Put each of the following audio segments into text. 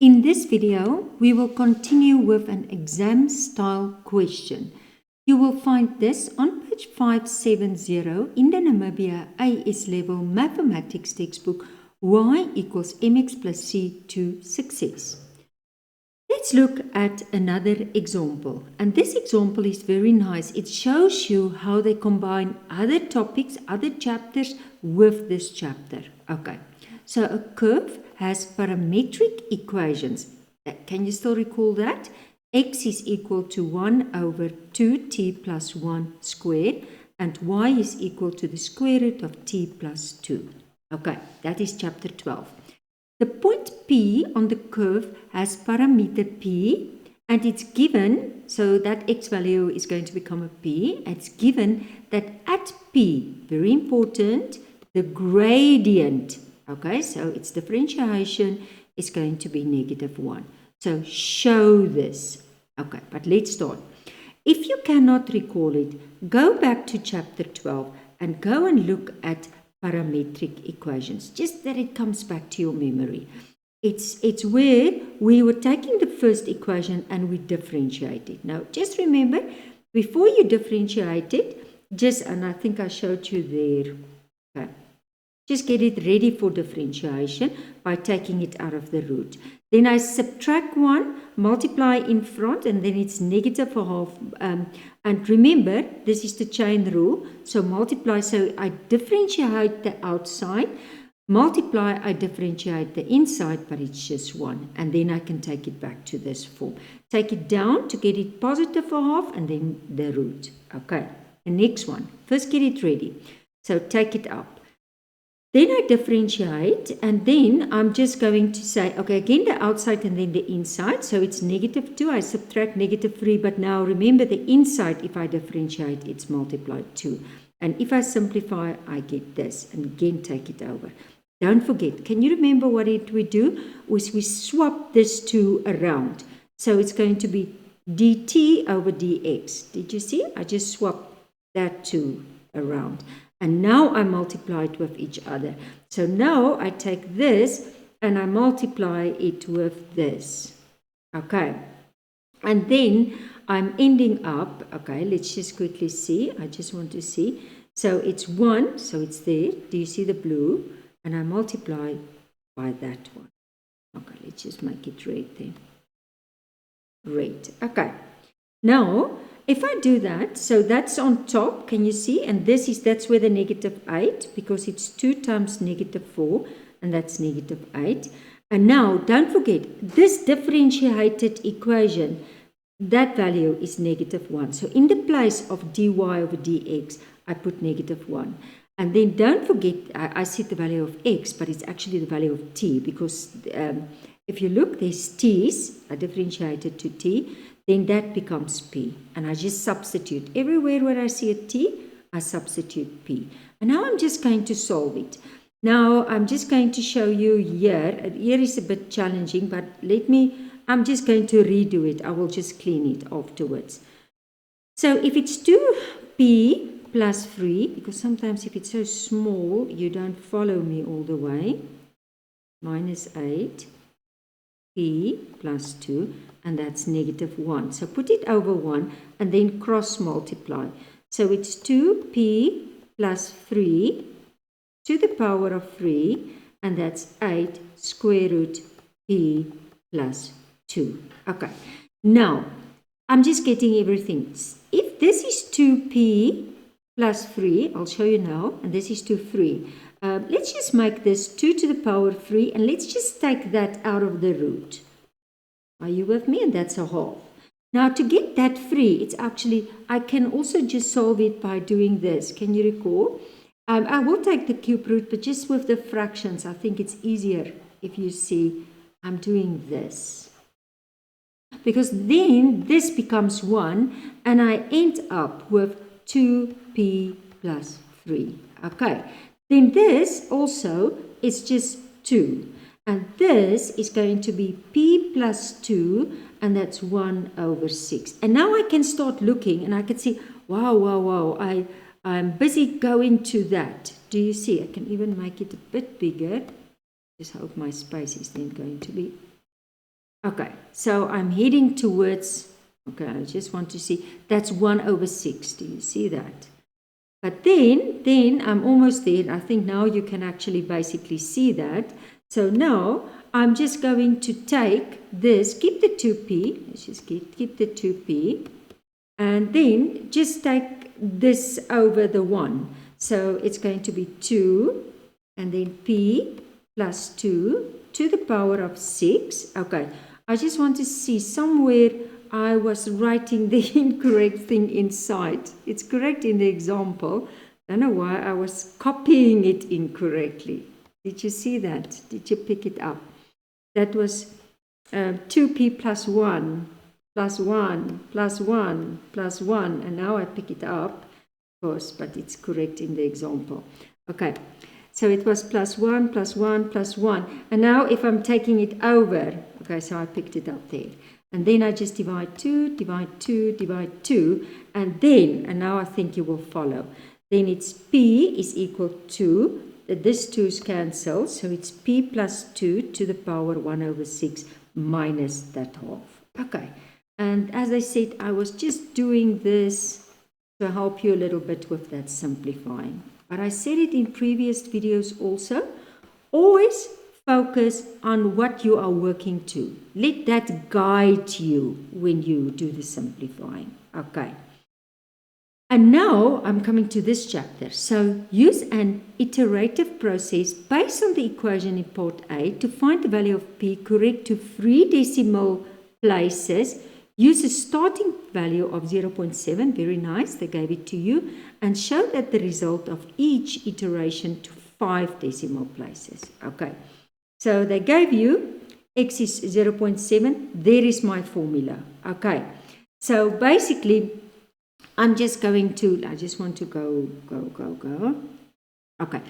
In this video, we will continue with an exam-style question. You will find this on page 570 in the Namibian AS-Level Mathematics textbook, Y equals mx plus c to success. Let's look at another example. And this example is very nice. It shows you how they combine other topics, other chapters with this chapter. Okay. So a curve has parametric equations. Can you still recall that? X is equal to 1 over 2t plus 1 squared and y is equal to the square root of t plus 2. Okay, that is chapter 12. The point P on the curve has parameter P and it's given, so that x value is going to become a P. It's given that at P, very important, the gradient, okay, so its differentiation is going to be -1. So show this. Okay, but let's start. If you cannot recall it, go back to chapter 12 and go and look at parametric equations, just that it comes back to your memory. It's where we were taking the first equation and we differentiate it. Now, just remember, before you differentiate it, and I think I showed you there, okay, just get it ready for differentiation by taking it out of the root. Then I subtract 1, multiply in front, and then it's -1/2. And remember, this is the chain rule. So multiply, so I differentiate the outside. Multiply, I differentiate the inside, but it's just 1. And then I can take it back to this form. Take it down to get it +1/2, and then the root. Okay, the next one. First get it ready. So take it up. Then I differentiate, and then I'm just going to say, okay, again the outside and then the inside. So it's -2, I subtract -3, but now remember the inside, if I differentiate, it's multiplied 2. And if I simplify, I get this, and again take it over. Don't forget, can you remember what we do? Was we swap this 2 around. So it's going to be dt over dx. Did you see? I just swapped that 2 around. And now I multiply it with each other. So now I take this and I multiply it with this. Okay. And then I'm ending up, okay, let's just quickly see. I just want to see. So it's 1, so it's there. Do you see the blue? And I multiply by that one. Okay, let's just make it red then. Red. Okay. Now, if I do that, so that's on top, can you see? And that's where the -8, because it's 2 times -4, and that's -8. And now, don't forget, this differentiated equation, that value is -1. So in the place of dy over dx, I put -1. And then don't forget, I said the value of x, but it's actually the value of t, because if you look, there's t's, I differentiated to t, then that becomes p. And I just substitute. Everywhere where I see a t, I substitute p. And now I'm just going to solve it. Now I'm just going to show you here. Here is a bit challenging, but I'm just going to redo it. I will just clean it afterwards. So if it's 2p plus 3, because sometimes if it's so small, you don't follow me all the way, -8, p plus 2, and that's -1. So put it over 1 and then cross multiply. So it's 2p plus 3 to the power of 3, and that's 8 square root p plus 2. Okay, now I'm just getting everything. If this is 2p plus 3, I'll show you now, and this is 3. Let's just make this 2 to the power of 3, and let's just take that out of the root. Are you with me? And that's a half. Now to get that 3, it's actually, I can also just solve it by doing this. Can you recall? I will take the cube root, but just with the fractions, I think it's easier if you see I'm doing this. Because then this becomes 1, and I end up with 2p plus 3. Okay. Then this also is just 2. And this is going to be p plus 2, and that's 1 over 6. And now I can start looking, and I can see, wow, I'm busy going to that. Do you see? I can even make it a bit bigger. Just hope my space is then going to be Okay, so I'm heading towards, okay, I just want to see, that's 1/6. Do you see that? But then I'm almost there. I think now you can actually basically see that. So now I'm just going to take this, keep the 2p, let's just keep the 2p, and then just take this over the 1. So it's going to be 2, and then p plus 2 to the power of 6. Okay, I just want to see somewhere I was writing the incorrect thing inside. It's correct in the example. I don't know why I was copying it incorrectly. Did you see that? Did you pick it up? That was 2p plus 1, plus 1, plus 1, plus 1. And now I pick it up, of course, but it's correct in the example. Okay, so it was plus 1, plus 1, plus 1. And now if I'm taking it over, okay, so I picked it up there. And then I just divide 2, divide 2, divide 2. And now I think you will follow. Then it's p is equal to, this 2's cancel, so it's p plus 2 to the power 1/6 minus that half. Okay, and as I said, I was just doing this to help you a little bit with that simplifying. But I said it in previous videos also, always focus on what you are working to. Let that guide you when you do the simplifying. Okay. And now I'm coming to this chapter. So use an iterative process based on the equation in part A to find the value of p, correct to 3 decimal places. Use a starting value of 0.7, very nice, they gave it to you, and show that the result of each iteration to 5 decimal places. Okay, so they gave you x is 0.7, there is my formula. Okay, so basically, I just want to go. Okay,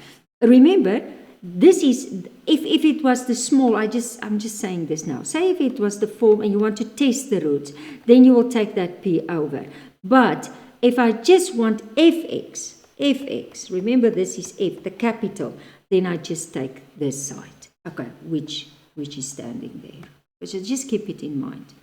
remember, this is, if it was the small, I'm just saying this now. Say if it was the form and you want to test the roots, then you will take that p over. But if I just want fx, remember this is f, the capital, then I just take this side, okay, which is standing there. So just keep it in mind.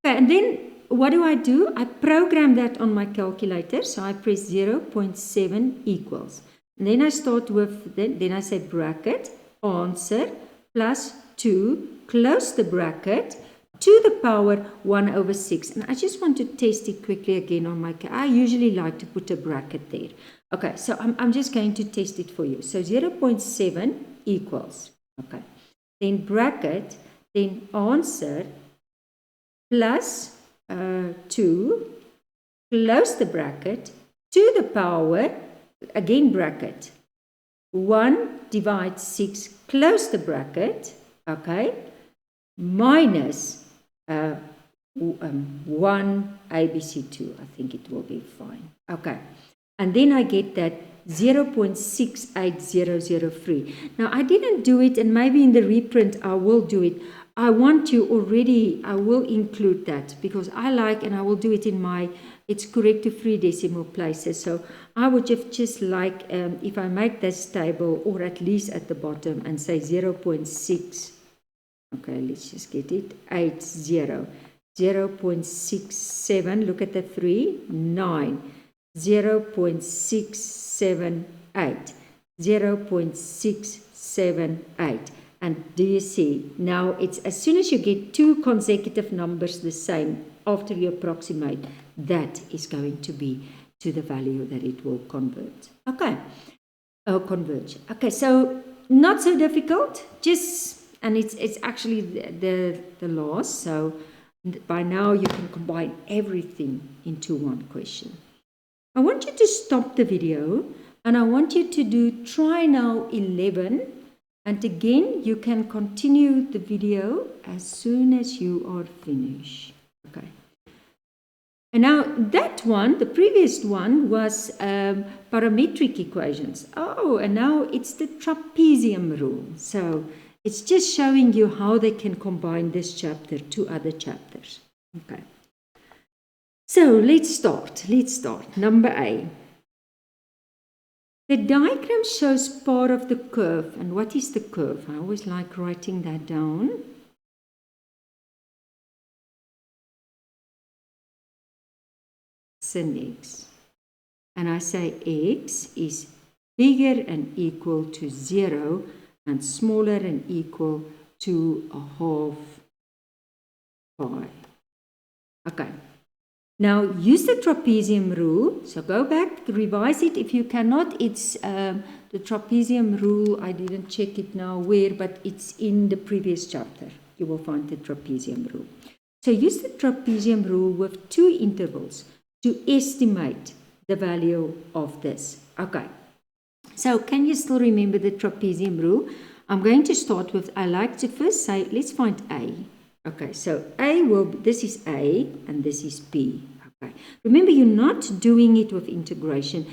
Okay, and then what do? I program that on my calculator. So I press 0.7 equals. And then I start with, then I say bracket, answer, plus 2, close the bracket, to the power 1/6. And I just want to test it quickly again on my, I usually like to put a bracket there. Okay, so I'm just going to test it for you. So 0.7 equals, okay. Then bracket, then answer, plus 2, close the bracket, to the power, again bracket, 1 divides 6, close the bracket, okay, minus 1 ABC2, I think it will be fine, okay, and then I get that 0.68003. Now I didn't do it, and maybe in the reprint I will do it. I want you already, I will include that because I like, and I will do it in my, it's correct to 3 decimal places. So I would just like, if I make this table, or at least at the bottom, and say 0.6, okay, let's just get it, 0.67, look at the 3, 9, 0.678, 0.678. And do you see, now it's as soon as you get 2 consecutive numbers the same after you approximate, that is going to be to the value that it will convert. Okay, converge. Okay, so not so difficult, just, and it's actually the last, so by now you can combine everything into one question. I want you to stop the video, and I want you to try now 11. And again, you can continue the video as soon as you are finished. Okay. And now that one, the previous one, was parametric equations. Oh, and now it's the trapezium rule. So it's just showing you how they can combine this chapter to other chapters. Okay. So let's start. Number A. The diagram shows part of the curve. And what is the curve? I always like writing that down. sin x. And I say x is bigger and equal to 0 and smaller and equal to a half pi. Okay. Now use the trapezium rule. So go back, revise it. If you cannot, it's the trapezium rule. I didn't check it now where, but it's in the previous chapter. You will find the trapezium rule. So use the trapezium rule with two intervals to estimate the value of this. Okay. So can you still remember the trapezium rule? I'm going to start with, I like to first say, let's find A. Okay, so this is A and this is B. Okay. Remember, you're not doing it with integration.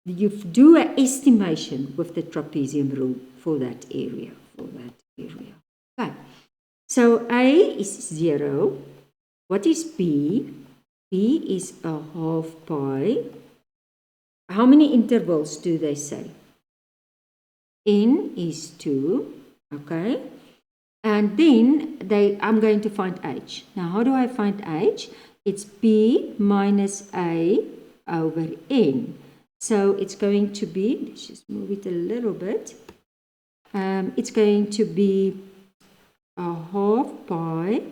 You do an estimation with the trapezium rule for that area. Okay. So A is 0. What is B? B is a half pi. How many intervals do they say? N is 2. Okay. And then I'm going to find H. Now, how do I find H? It's B minus A over N. So it's going to be, let's just move it a little bit. It's going to be a half pi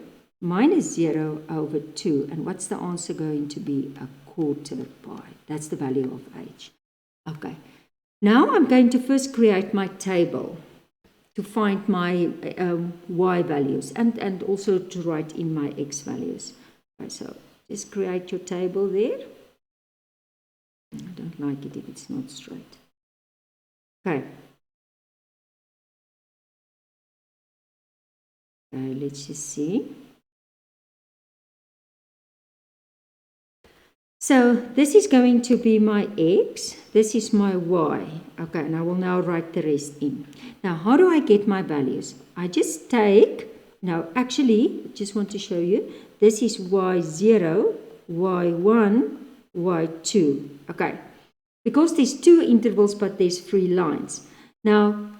minus 0 over 2. And what's the answer going to be? A quarter pi. That's the value of H. Okay. Now I'm going to first create my table to find my y values and also to write in my x values. Okay, so just create your table there. I don't like it if it's not straight. Okay. Let's just see. So this is going to be my x, this is my y. Okay, and I will now write the rest in. Now, how do I get my values? I just take, now actually, I just want to show you, this is y0, y1, y2. Okay, because there's two intervals, but there's 3 lines. Now,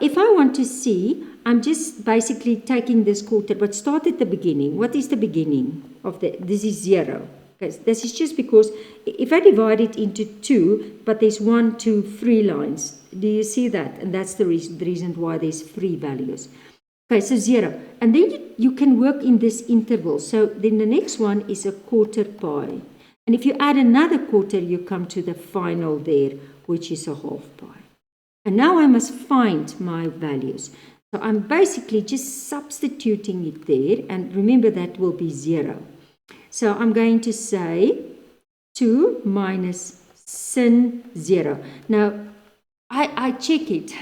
if I want to see, I'm just basically taking this quarter, but start at the beginning. What is the beginning of this is 0. This is just because if I divide it into 2, but there's 1, 2, 3 lines. Do you see that? And that's the reason why there's 3 values. Okay, so 0. And then you can work in this interval. So then the next one is a quarter pi. And if you add another quarter, you come to the final there, which is a half pi. And now I must find my values. So I'm basically just substituting it there. And remember, that will be 0. So I'm going to say 2 minus sin 0. Now, I check it.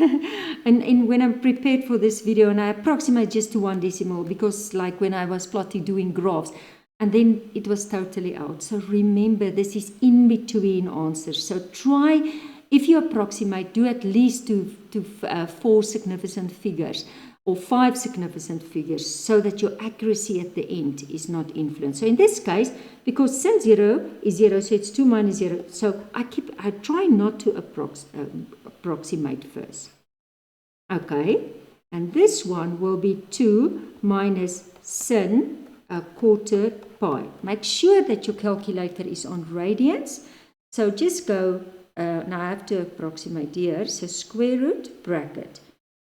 and when I'm prepared for this video, and I approximate just to 1 decimal, because like when I was plotting, doing graphs, and then it was totally out. So remember, this is in between answers. So try, if you approximate, do at least to 4 significant figures. Or 5 significant figures, so that your accuracy at the end is not influenced. So in this case, because sin 0 is 0, so it's 2 minus 0. So I try not to approximate first. Okay, and this one will be 2 minus sin a quarter pi. Make sure that your calculator is on radians. So just go, now I have to approximate here, so square root bracket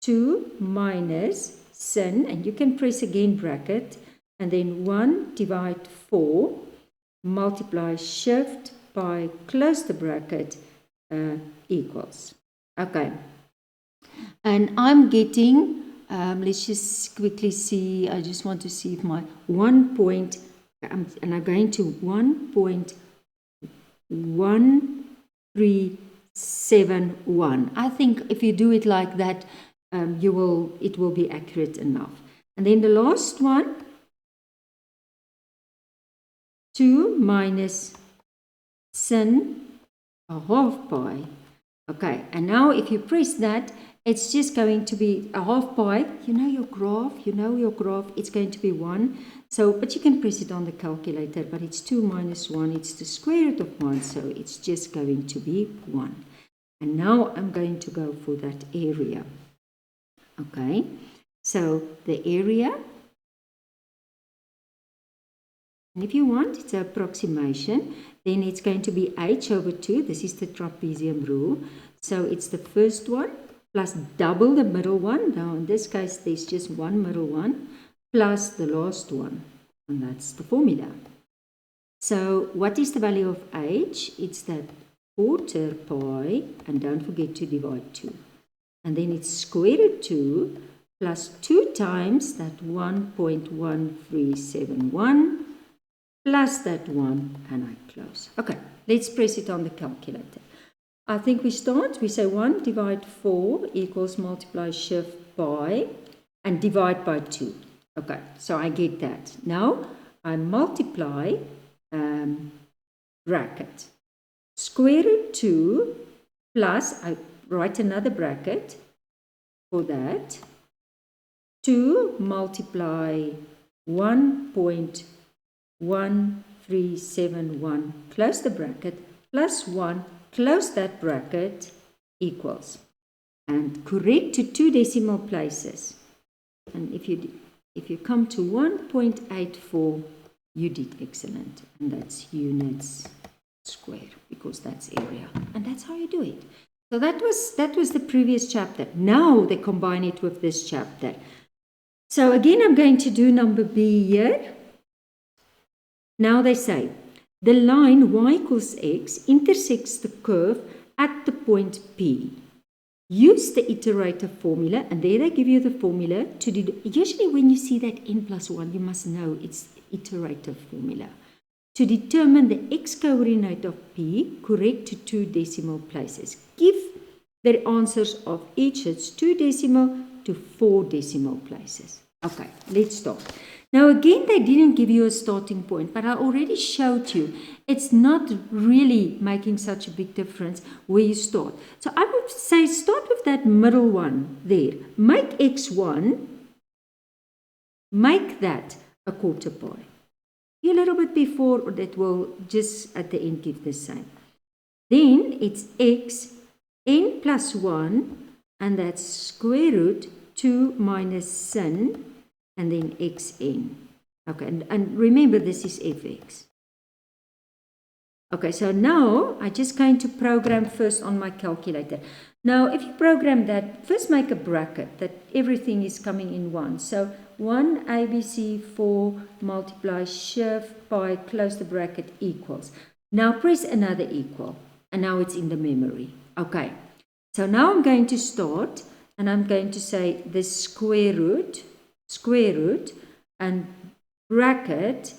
2 minus sin, and you can press again bracket, and then 1 divide 4, multiply shift by close the bracket, equals. Okay. And I'm getting, let's just quickly see, I just want to see if my 1 point, and I'm going to 1.1371. I think if you do it like that, it will be accurate enough. And then the last one, 2 minus sin a half pi. Okay, and now if you press that, it's just going to be a half pi. You know your graph, it's going to be 1. So, but you can press it on the calculator, but it's 2 minus 1, it's the square root of 1, so it's just going to be 1. And now I'm going to go for that area. Okay, so the area And if you want, it's an approximation, then it's going to be h over 2. This is the trapezium rule. So it's the first one plus double the middle one. Now in this case, there's just one middle one plus the last one. And that's the formula. So what is the value of h? It's that quarter pi, and don't forget to divide 2. And then it's square root 2 plus 2 times that 1.1371 plus that 1, and I close. Okay, let's press it on the calculator. I think we start, we say 1 divide 4 equals multiply shift by and divide by 2. Okay, so I get that. Now I multiply bracket. Square root 2 plus, I write another bracket for that. 2 multiply 1.1371, close the bracket, plus 1, close that bracket, equals. And correct to 2 decimal places. And if you come to 1.84, you did excellent. And that's units square, because that's area. And that's how you do it. So that was the previous chapter. Now they combine it with this chapter. So again, I'm going to do number B here. Now they say, the line y equals x intersects the curve at the point P. Use the iterative formula, and there they give you the formula to do. Usually when you see that n plus 1, you must know it's iterative formula. To determine the x-coordinate of P, correct to 2 decimal places. Give the answers of each, it's 2 decimal to 4 decimal places. Okay, let's start. Now again, they didn't give you a starting point, but I already showed you it's not really making such a big difference where you start. So I would say start with that middle one there. Make x1, make that a quarter pi. A little bit before, or that will just at the end give the same. Then it's x n plus 1, and that's square root 2 minus sin, and then xn. Okay, and remember this is fx. Okay, so now I'm just going to program first on my calculator. Now, if you program that, first make a bracket that everything is coming in one. So 1 ABC 4 multiply shift pi, close the bracket, equals. Now press another equal, and now it's in the memory. Okay, so now I'm going to start, and I'm going to say the square root, and bracket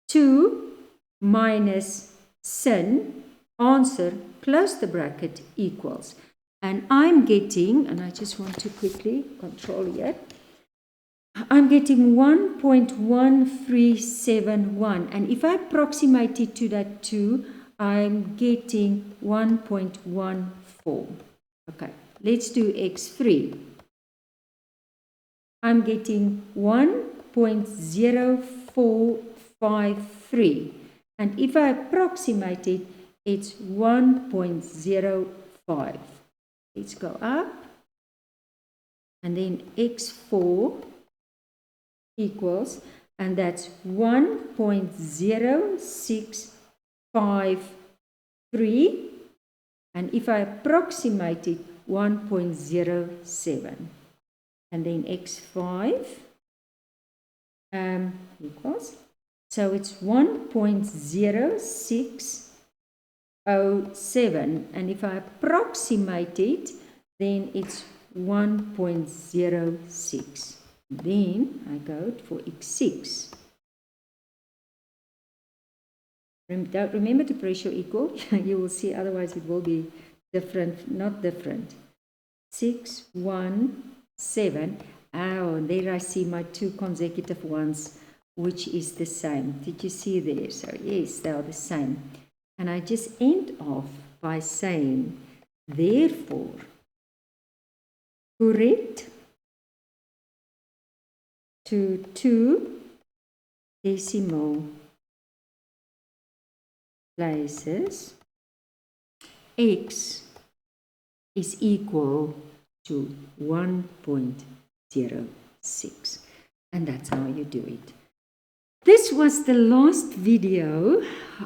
2 minus sin, answer, close the bracket, equals. And I'm getting, and I just want to quickly control here, I'm getting 1.1371. And if I approximate it to that 2, I'm getting 1.14. Okay, let's do x3. I'm getting 1.0453. And if I approximate it, it's 1.05. Let's go up. And then x4 equals, and that's 1.0653. And if I approximate it, 1.07. And then x5 equals, so it's 1.0607. And if I approximate it, then it's 1.06. Then I go for x6. Remember to press your equal. You will see, otherwise it will be different, not different. 617. Oh, there I see my 2 consecutive ones, which is the same. Did you see there? So yes, they are the same. And I just end off by saying, therefore, correct to 2 decimal places, x is equal to 1.06. And that's how you do it. This was the last video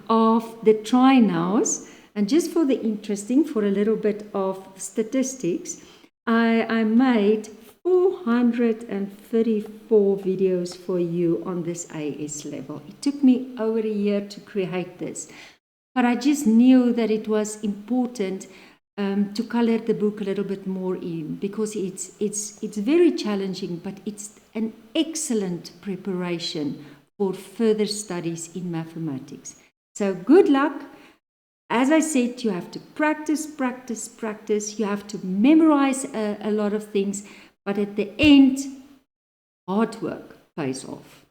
of the try nows, and just for the interesting, for a little bit of statistics, I made 434 videos for you on this AS level. It took me over a year to create this, but I just knew that it was important to color the book a little bit more in, because it's very challenging, but it's an excellent preparation for further studies in mathematics. So good luck. As I said, you have to practice. You have to memorize a lot of things, but at the end, hard work pays off.